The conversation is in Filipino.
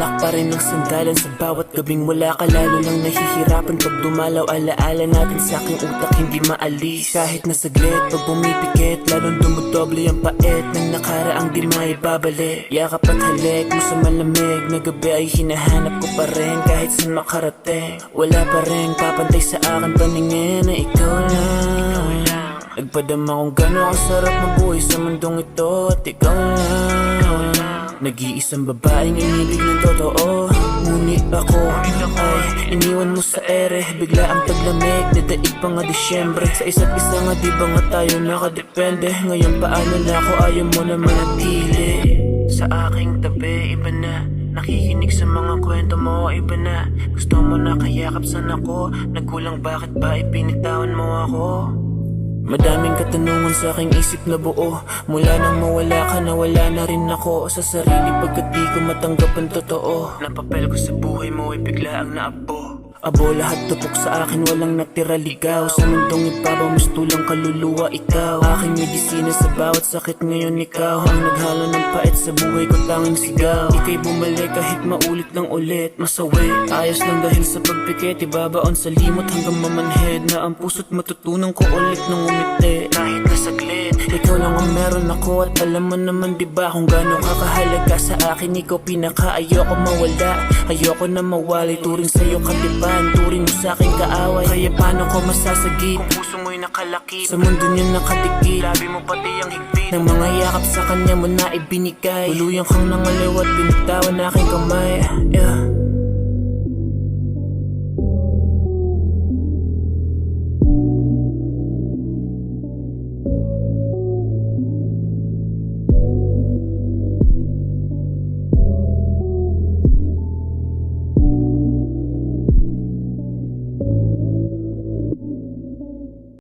alak pa rin ang sandalan sa bawat gabing wala ka. Lalo lang nahihirapan pag dumalaw. Alaala natin sa aking utak hindi maalis. Kahit na saglit pag bumipikit, lalong dumudoble ang pait ng nakaraang di maibabalik. Yakap at halik mo sa malamig na gabi ay hinahanap ko pa rin. Kahit saan makarating, wala pa rin papantay sa akin paningin na ikaw lang. Nagpadama kung gano'n kasarap mabuhay sa mundong ito at ikaw lang. Nag-iisang babaeng inibig ng totoo, ngunit ako ay iniwan mo sa ere. Bigla ang taglamig, nadaig pa nga Disyembre. Sa isa't isa nga di ba nga tayo nakadepende. Ngayon paano na ako, ayaw mo na manatili sa aking tabi, iba na. Nakikinig sa mga kwento mo, iba na. Gusto mo na kayakap sana ko. Nagkulang bakit ba ipinitawan mo ako? Madaming katanungan sa aking isip na buo. Mula nang mawala ka, nawala na rin ako sa sarili pagkat di ko matanggap ang totoo. Napapel ko sa buhay mo ay bigla ang naabo. Abo lahat tupok sa akin, walang natira ligaw. Sa mundong ibabaw, mas tulang kaluluwa ikaw. Aking medisina sa bawat sakit ngayon ikaw. Ang naghalo ng pait sa buhay ko tanging sigaw. Ika'y bumalik kahit maulit lang ulit. Masawi, ayos lang dahil sa pagpikit. Ibabaon sa limot hanggang mamanhead na ang puso't matutunan ko ulit ng umiti. Kahit na saglit, ikaw lang ang meron ako. At alam mo naman diba kung gaano kakahalaga sa akin. Ikaw pinaka ayoko mawala, ayoko na mawalay. Turing sa'yo katipan, turing mo sa'king kaaway. Kaya paano ko masasagip kung puso mo'y nakalakip sa mundo niyo nakadikit. Labi mo pati ang higpit ng mga yakap sa kanya mo na ibinigay. Tuluyang kang nangaliw at binitawan aking kamay.